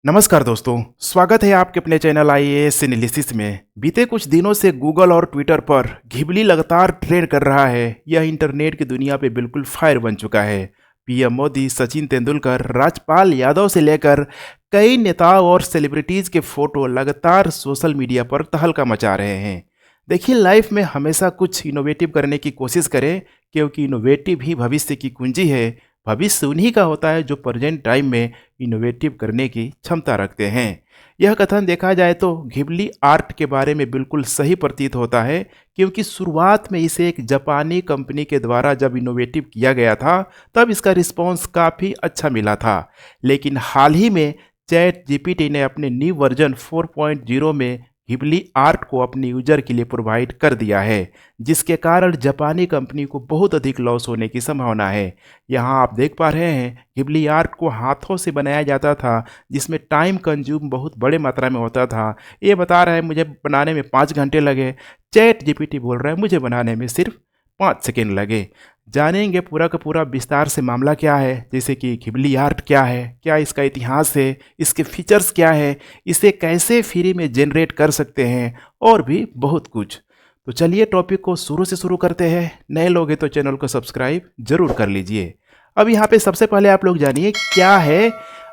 नमस्कार दोस्तों, स्वागत है आपके अपने चैनल आईएएस एनालिसिस में। बीते कुछ दिनों से गूगल और ट्विटर पर घिबली लगातार ट्रेंड कर रहा है। यह इंटरनेट की दुनिया पे बिल्कुल फायर बन चुका है। पीएम मोदी, सचिन तेंदुलकर, राजपाल यादव से लेकर कई नेताओं और सेलिब्रिटीज के फोटो लगातार सोशल मीडिया पर तहलका मचा रहे हैं। देखिए, लाइफ में हमेशा कुछ इनोवेटिव करने की कोशिश करें, क्योंकि इनोवेटिव ही भविष्य की कुंजी है। भविष्य उन्हीं का होता है जो प्रेजेंट टाइम में इनोवेटिव करने की क्षमता रखते हैं। यह कथन देखा जाए तो घिबली आर्ट के बारे में बिल्कुल सही प्रतीत होता है, क्योंकि शुरुआत में इसे एक जापानी कंपनी के द्वारा जब इनोवेटिव किया गया था तब इसका रिस्पॉन्स काफ़ी अच्छा मिला था। लेकिन हाल ही में चैट जीपीटी ने अपने न्यू वर्जन 4.0 में घिबली आर्ट को अपने यूजर के लिए प्रोवाइड कर दिया है, जिसके कारण जापानी कंपनी को बहुत अधिक लॉस होने की संभावना है। यहाँ आप देख पा रहे हैं, घिबली आर्ट को हाथों से बनाया जाता था, जिसमें टाइम कंज्यूम बहुत बड़े मात्रा में होता था। ये बता रहा है मुझे बनाने में 5 घंटे लगे, चैट जीपीटी बोल रहा है मुझे बनाने में सिर्फ 5 सेकेंड लगे। जानेंगे पूरा का पूरा विस्तार से मामला क्या है, जैसे कि घिबली आर्ट क्या है, क्या इसका इतिहास है, इसके फीचर्स क्या है, इसे कैसे फ्री में जनरेट कर सकते हैं, और भी बहुत कुछ। तो चलिए टॉपिक को शुरू से शुरू करते हैं। नए लोग हैं तो चैनल को सब्सक्राइब जरूर कर लीजिए। अब यहाँ पे सबसे पहले आप लोग जानिए क्या है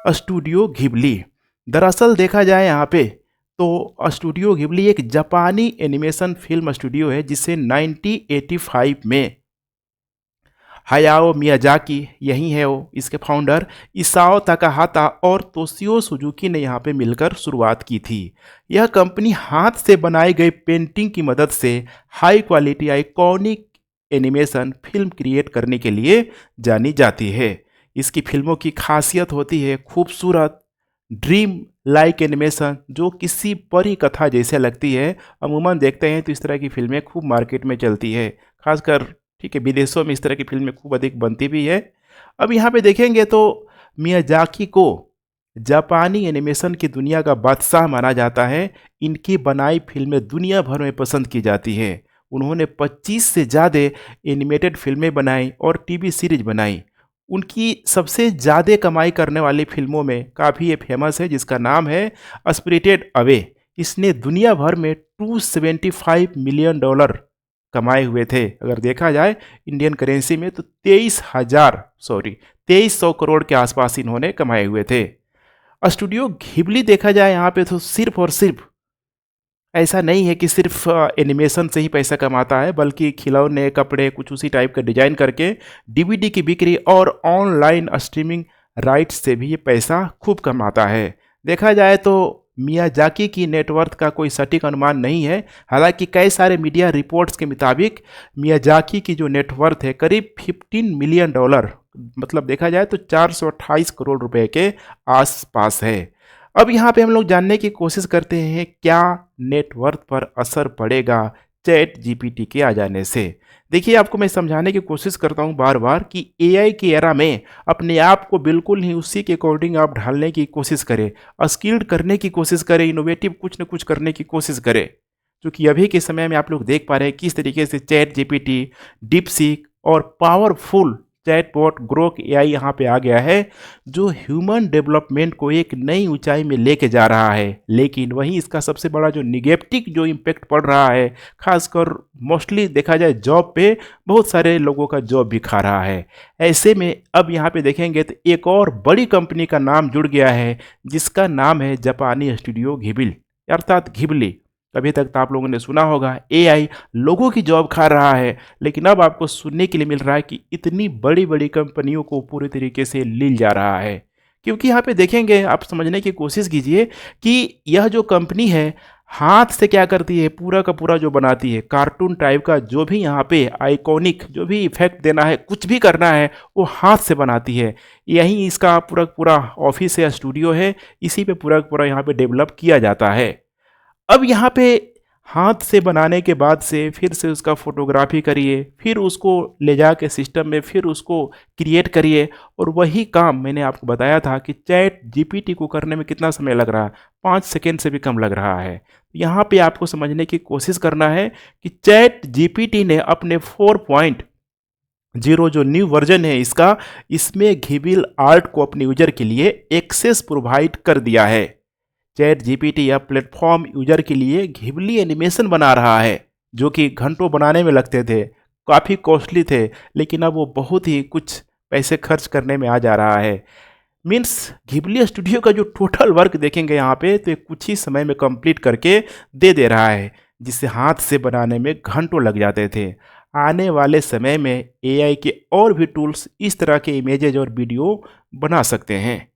स्टूडियो घिबली। दरअसल देखा जाए यहाँ पे तो स्टूडियो घिबली एक जापानी एनिमेशन फिल्म स्टूडियो है, जिसे 1985 में हायाओ मियाजाकी, यही है वो, इसके फाउंडर इसाओ ताकाहाता और तोशियो सुजुकी ने यहाँ पे मिलकर शुरुआत की थी। यह कंपनी हाथ से बनाई गई पेंटिंग की मदद से high quality iconic animation film create करने के लिए जानी जाती है। इसकी फिल्मों की खासियत होती है खूबसूरत ड्रीम लाइक एनिमेशन, जो किसी परी कथा जैसे लगती है। अमूमन देखते हैं तो इस तरह की फिल्में खूब मार्केट में चलती है, खासकर ठीक है विदेशों में इस तरह की फिल्में खूब अधिक बनती भी है। अब यहाँ पे देखेंगे तो मियाजाकी को जापानी एनिमेशन की दुनिया का बादशाह माना जाता है। इनकी बनाई फिल्में दुनिया भर में पसंद की जाती है। उन्होंने 25 से ज़्यादा एनिमेटेड फिल्में बनाई और टीवी सीरीज बनाई। उनकी सबसे ज़्यादा कमाई करने वाली फिल्मों में काफ़ी ये फेमस है, जिसका नाम है स्पिरिटेड अवे। इसने दुनिया भर में $275 मिलियन कमाए हुए थे। अगर देखा जाए इंडियन करेंसी में तो 2300 करोड़ के आसपास इन्होंने कमाए हुए थे। स्टूडियो घिबली देखा जाए यहाँ पे तो सिर्फ और सिर्फ ऐसा नहीं है कि सिर्फ एनिमेशन से ही पैसा कमाता है, बल्कि खिलौने, कपड़े कुछ उसी टाइप का डिजाइन करके डीवीडी की बिक्री और ऑनलाइन स्ट्रीमिंग राइट्स से भी ये पैसा खूब कमाता है। देखा जाए तो मियाजाकी की नेटवर्थ का कोई सटीक अनुमान नहीं है। हालांकि कई सारे मीडिया रिपोर्ट्स के मुताबिक मियाजाकी की जो नेटवर्थ है करीब $15 मिलियन, मतलब देखा जाए तो 428 करोड़ रुपए के आसपास है। अब यहाँ पे हम लोग जानने की कोशिश करते हैं क्या नेटवर्थ पर असर पड़ेगा चैट जीपीटी के आ जाने से। देखिए, आपको मैं समझाने की कोशिश करता हूँ बार बार कि एआई की एरा में अपने आप को बिल्कुल ही उसी के अकॉर्डिंग आप ढालने की कोशिश करें, स्किल्ड करने की कोशिश करें, इनोवेटिव कुछ न कुछ करने की कोशिश करें। क्योंकि अभी के समय में आप लोग देख पा रहे हैं किस तरीके से चैट जीपीटी, डीपसीक और पावरफुल चैटबॉट ग्रोक एआई यहाँ पे आ गया है, जो ह्यूमन डेवलपमेंट को एक नई ऊंचाई में लेके जा रहा है। लेकिन वहीं इसका सबसे बड़ा जो निगेटिव जो इम्पैक्ट पड़ रहा है, खासकर मोस्टली देखा जाए जॉब पे, बहुत सारे लोगों का जॉब भी खा रहा है। ऐसे में अब यहाँ पे देखेंगे तो एक और बड़ी कंपनी का नाम जुड़ गया है, जिसका नाम है जापानी स्टूडियो घिबली, अर्थात घिबली। अभी तक तो आप लोगों ने सुना होगा एआई लोगों की जॉब खा रहा है, लेकिन अब आपको सुनने के लिए मिल रहा है कि इतनी बड़ी बड़ी कंपनियों को पूरी तरीके से लील जा रहा है। क्योंकि यहाँ पे देखेंगे, आप समझने की कोशिश कीजिए कि यह जो कंपनी है हाथ से क्या करती है, पूरा का पूरा जो बनाती है कार्टून टाइप का, जो भी यहाँ पे आइकॉनिक जो भी इफेक्ट देना है, कुछ भी करना है, वो हाथ से बनाती है। यही इसका पूरा पूरा ऑफिस है, स्टूडियो है, इसी पे पूरा पूरा यहाँ पे डेवलप किया जाता है। अब यहाँ पे हाथ से बनाने के बाद से फिर से उसका फोटोग्राफी करिए, फिर उसको ले जाके सिस्टम में फिर उसको क्रिएट करिए, और वही काम मैंने आपको बताया था कि चैट जीपीटी को करने में कितना समय लग रहा है, 5 सेकेंड से भी कम लग रहा है। यहाँ पे आपको समझने की कोशिश करना है कि चैट जीपीटी ने अपने जीरो जो न्यू वर्जन है इसका, इसमें घिबिल आर्ट को अपने यूजर के लिए एक्सेस प्रोवाइड कर दिया है। चैट जीपीटी या प्लेटफॉर्म यूजर के लिए घिबली एनिमेशन बना रहा है, जो कि घंटों बनाने में लगते थे, काफ़ी कॉस्टली थे, लेकिन अब वो बहुत ही कुछ पैसे खर्च करने में आ जा रहा है। मीन्स घिबली स्टूडियो का जो टोटल वर्क देखेंगे यहाँ पे, तो ये कुछ ही समय में कंप्लीट करके दे रहा है, जिसे हाथ से बनाने में घंटों लग जाते थे। आने वाले समय में एआई के और भी टूल्स इस तरह के इमेजेज और वीडियो बना सकते हैं।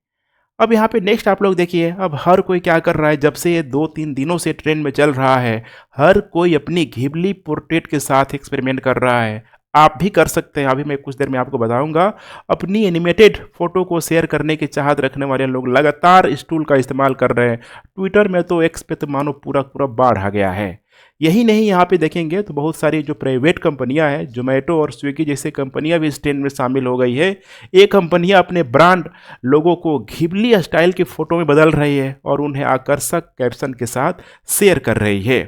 अब यहाँ पे नेक्स्ट आप लोग देखिए, अब हर कोई क्या कर रहा है, जब से ये 2-3 दिनों से ट्रेंड में चल रहा है, हर कोई अपनी घिबली पोर्ट्रेट के साथ एक्सपेरिमेंट कर रहा है। आप भी कर सकते हैं, अभी मैं कुछ देर में आपको बताऊंगा। अपनी एनिमेटेड फोटो को शेयर करने की चाहत रखने वाले लोग लगातार इस टूल का इस्तेमाल कर रहे हैं। ट्विटर में तो एक्स पे तो मानो पूरा पूरा बाढ़ आ गया है। यही नहीं, यहाँ पे देखेंगे तो बहुत सारी जो प्राइवेट कंपनियां हैं, जोमेटो और स्विगी जैसे कंपनियां भी इस ट्रेंड में शामिल हो गई है। ये कंपनियां अपने ब्रांड लोगों को घिबली स्टाइल की फ़ोटो में बदल रही है और उन्हें आकर्षक कैप्शन के साथ शेयर कर रही है।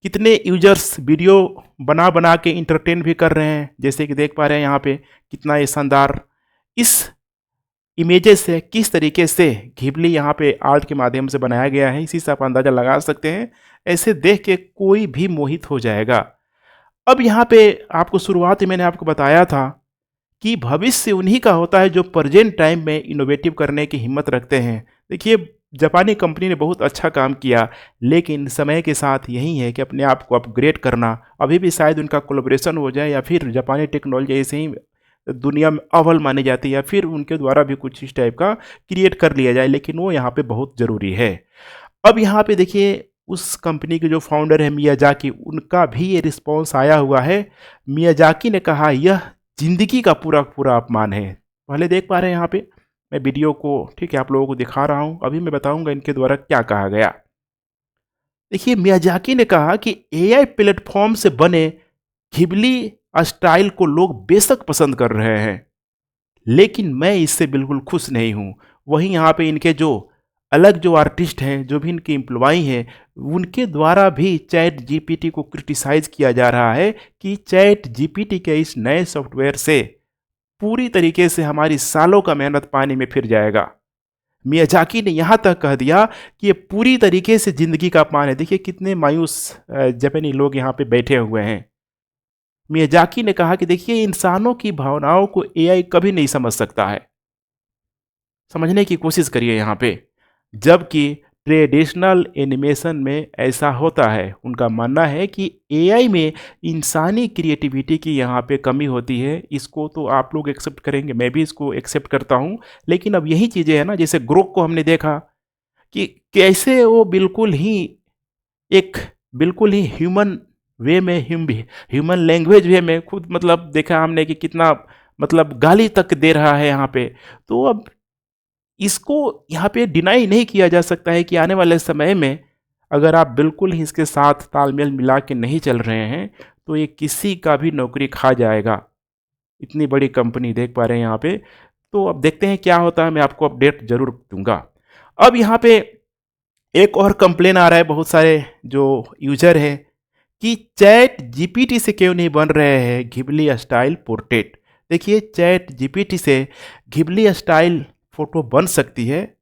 कितने यूजर्स वीडियो बना बना के इंटरटेन भी कर रहे हैं, जैसे कि देख पा रहे हैं यहाँ पे कितना ये शानदार इस इमेजेस से किस तरीके से घिबली यहाँ पे आर्ट के माध्यम से बनाया गया है, इसी से आप अंदाज़ा लगा सकते हैं। ऐसे देख के कोई भी मोहित हो जाएगा। अब यहाँ पे आपको शुरुआत में मैंने आपको बताया था कि भविष्य उन्हीं का होता है जो प्रेजेंट टाइम में इनोवेटिव करने की हिम्मत रखते हैं। देखिए, जापानी कंपनी ने बहुत अच्छा काम किया, लेकिन समय के साथ यही है कि अपने आप को अपग्रेड करना। अभी भी शायद उनका कोलैबोरेशन हो जाए, या फिर जापानी टेक्नोलॉजी ऐसे ही दुनिया में अव्वल मानी जाती है, या फिर उनके द्वारा भी कुछ इस टाइप का क्रिएट कर लिया जाए, लेकिन वो यहाँ पे बहुत ज़रूरी है। अब यहाँ पे देखिए, उस कंपनी के जो फाउंडर है मियाजाकी, उनका भी ये रिस्पॉन्स आया हुआ है। मियाजाकी ने कहा यह ज़िंदगी का पूरा पूरा अपमान है। पहले देख पा रहे हैं यहाँ पे, मैं वीडियो को ठीक है आप लोगों को दिखा रहा हूँ, अभी मैं बताऊँगा इनके द्वारा क्या कहा गया। देखिए, मियाजाकी ने कहा कि एआई प्लेटफॉर्म से बने घिबली स्टाइल को लोग बेशक पसंद कर रहे हैं, लेकिन मैं इससे बिल्कुल खुश नहीं हूँ। वहीं यहाँ पे इनके जो अलग जो आर्टिस्ट हैं, जो भी इनके एम्प्लॉई हैं, उनके द्वारा भी चैट जीपीटी को क्रिटिसाइज़ किया जा रहा है कि चैट जीपीटी के इस नए सॉफ्टवेयर से पूरी तरीके से हमारी सालों का मेहनत पानी में फिर जाएगा। मियाजाकी ने यहाँ तक कह दिया कि ये पूरी तरीके से ज़िंदगी का अपमान है। देखिए कितने मायूस जापानी लोग यहाँ पे बैठे हुए हैं। मियाजाकी ने कहा कि देखिए, इंसानों की भावनाओं को एआई कभी नहीं समझ सकता है। समझने की कोशिश करिए यहाँ पे। जबकि ट्रेडिशनल एनिमेशन में ऐसा होता है। उनका मानना है कि एआई में इंसानी क्रिएटिविटी की यहाँ पे कमी होती है। इसको तो आप लोग एक्सेप्ट करेंगे, मैं भी इसको एक्सेप्ट करता हूँ। लेकिन अब यही चीज़ें हैं ना, जैसे ग्रोक को हमने देखा कि कैसे वो बिल्कुल ही ह्यूमन वे में, ह्यूमन लैंग्वेज वे में खुद मतलब देखा हमने कि कितना मतलब गाली तक दे रहा है यहाँ पे। तो अब इसको यहाँ पे डिनाई नहीं किया जा सकता है कि आने वाले समय में अगर आप बिल्कुल ही इसके साथ तालमेल मिला के नहीं चल रहे हैं, तो ये किसी का भी नौकरी खा जाएगा। इतनी बड़ी कंपनी देख पा रहे हैं यहाँ पे। तो अब देखते हैं क्या होता है, मैं आपको अपडेट ज़रूर दूंगा। अब यहाँ पे एक और कंप्लेन आ रहा है बहुत सारे जो यूजर हैं कि चैट जीपीटी से क्यों नहीं बन रहे हैं घिबली स्टाइल पोर्ट्रेट। देखिए, चैट जीपीटी से घिबली स्टाइल फ़ोटो बन सकती है,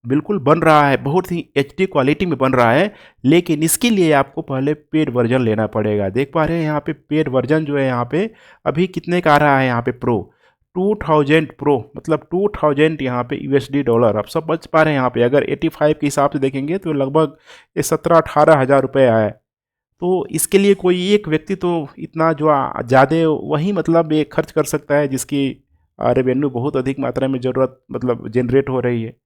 बिल्कुल बन रहा है, बहुत ही एचडी क्वालिटी में बन रहा है, लेकिन इसके लिए आपको पहले पेड वर्जन लेना पड़ेगा। देख पा रहे हैं यहाँ पे पेड वर्जन जो है यहाँ पे अभी कितने का आ रहा है, यहाँ पे प्रो 2000 प्रो मतलब 2000 यहाँ पे यूएसडी डॉलर। आप सब बच पा रहे हैं यहाँ पे, अगर 85 के हिसाब से देखेंगे तो लगभग ये 17-18 हज़ार रुपये आए। तो इसके लिए कोई एक व्यक्ति तो इतना जो ज़्यादा वही मतलब ये खर्च कर सकता है, जिसकी रेवेन्यू बहुत अधिक मात्रा में ज़रूरत मतलब जनरेट हो रही है।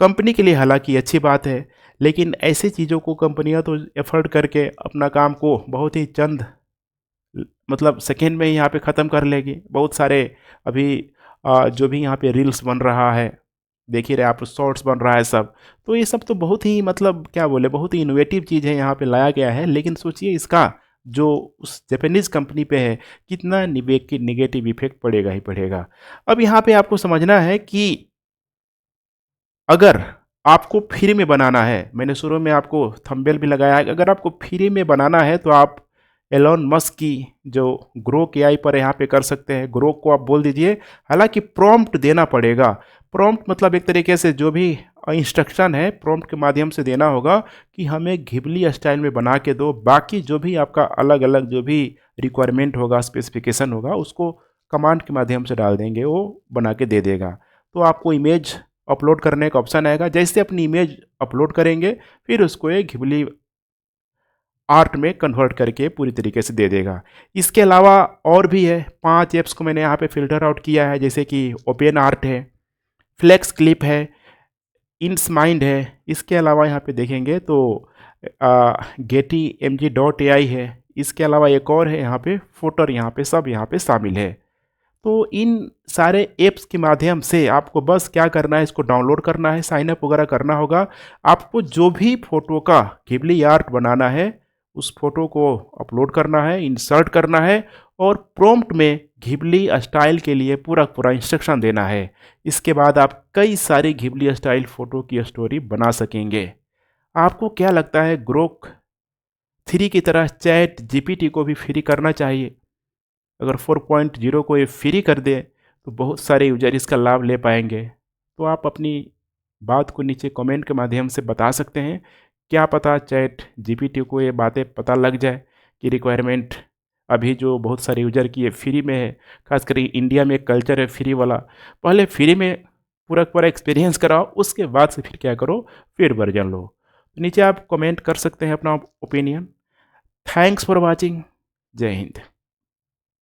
कंपनी के लिए हालांकि अच्छी बात है, लेकिन ऐसी चीज़ों को कंपनियां तो एफर्ट करके अपना काम को बहुत ही चंद मतलब सेकेंड में ही यहाँ पे ख़त्म कर लेगी। बहुत सारे अभी जो भी यहाँ पे रील्स बन रहा है, देख ही रहे आप, शॉर्ट्स बन रहा है सब, तो ये सब तो बहुत ही मतलब क्या बोले, बहुत ही इनोवेटिव चीज़ है यहाँ पे लाया गया है। लेकिन सोचिए इसका जो उस जापानीज़ कंपनी पे है कितना निगेटिव इफेक्ट पड़ेगा ही पड़ेगा। अब यहाँ पे आपको समझना है कि अगर आपको फ्री में बनाना है, मैंने शुरू में आपको थंबनेल भी लगाया है, अगर आपको फ्री में बनाना है तो आप एलोन मस्क की जो ग्रोक एआई पर यहाँ पे कर सकते हैं। ग्रोक को आप बोल दीजिए, हालांकि प्रॉम्प्ट देना पड़ेगा। प्रॉम्प्ट मतलब एक तरीके से जो भी इंस्ट्रक्शन है प्रॉम्प्ट के माध्यम से देना होगा कि हमें घिबली स्टाइल में बना के दो। बाकी जो भी आपका अलग अलग जो भी रिक्वायरमेंट होगा, स्पेसिफिकेशन होगा, उसको कमांड के माध्यम से डाल देंगे, वो बना के दे देगा। तो आपको इमेज अपलोड करने का ऑप्शन आएगा। जैसे अपनी इमेज अपलोड करेंगे फिर उसको एक घिबली आर्ट में कन्वर्ट करके पूरी तरीके से दे देगा। इसके अलावा और भी है, 5 ऐप्स को मैंने यहाँ पे फ़िल्टर आउट किया है, जैसे कि ओपन आर्ट है, फ्लेक्स क्लिप है, इंस माइंड है। इसके अलावा यहाँ पे देखेंगे तो गेटी mg.ai है। इसके अलावा एक और है यहाँ पे फोटर, यहाँ पे सब यहाँ पे शामिल है। तो इन सारे ऐप्स के माध्यम से आपको बस क्या करना है, इसको डाउनलोड करना है, साइन अप वगैरह करना होगा। आपको जो भी फोटो का घिबली आर्ट बनाना है उस फोटो को अपलोड करना है, इंसर्ट करना है और प्रॉम्प्ट में घिबली स्टाइल के लिए पूरा पूरा इंस्ट्रक्शन देना है। इसके बाद आप कई सारी घिबली स्टाइल फ़ोटो की स्टोरी बना सकेंगे। आपको क्या लगता है, ग्रोक 3 की तरह चैट जीपीटी को भी फ्री करना चाहिए? अगर 4.0 को ये फ्री कर दे तो बहुत सारे यूजर इसका लाभ ले पाएंगे। तो आप अपनी बात को नीचे कमेंट के माध्यम से बता सकते हैं। क्या पता चैट जीपीटी को ये बातें पता लग जाए कि रिक्वायरमेंट अभी जो बहुत सारे यूजर की ये फ्री में है। खास करके इंडिया में एक कल्चर है फ्री वाला, पहले फ्री में पूरा पूरा एक्सपीरियंस कराओ, उसके बाद से फिर क्या करो, फिर वर्जन लो। तो नीचे आप कमेंट कर सकते हैं अपना ओपिनियन। Thanks for watching. जय हिंद।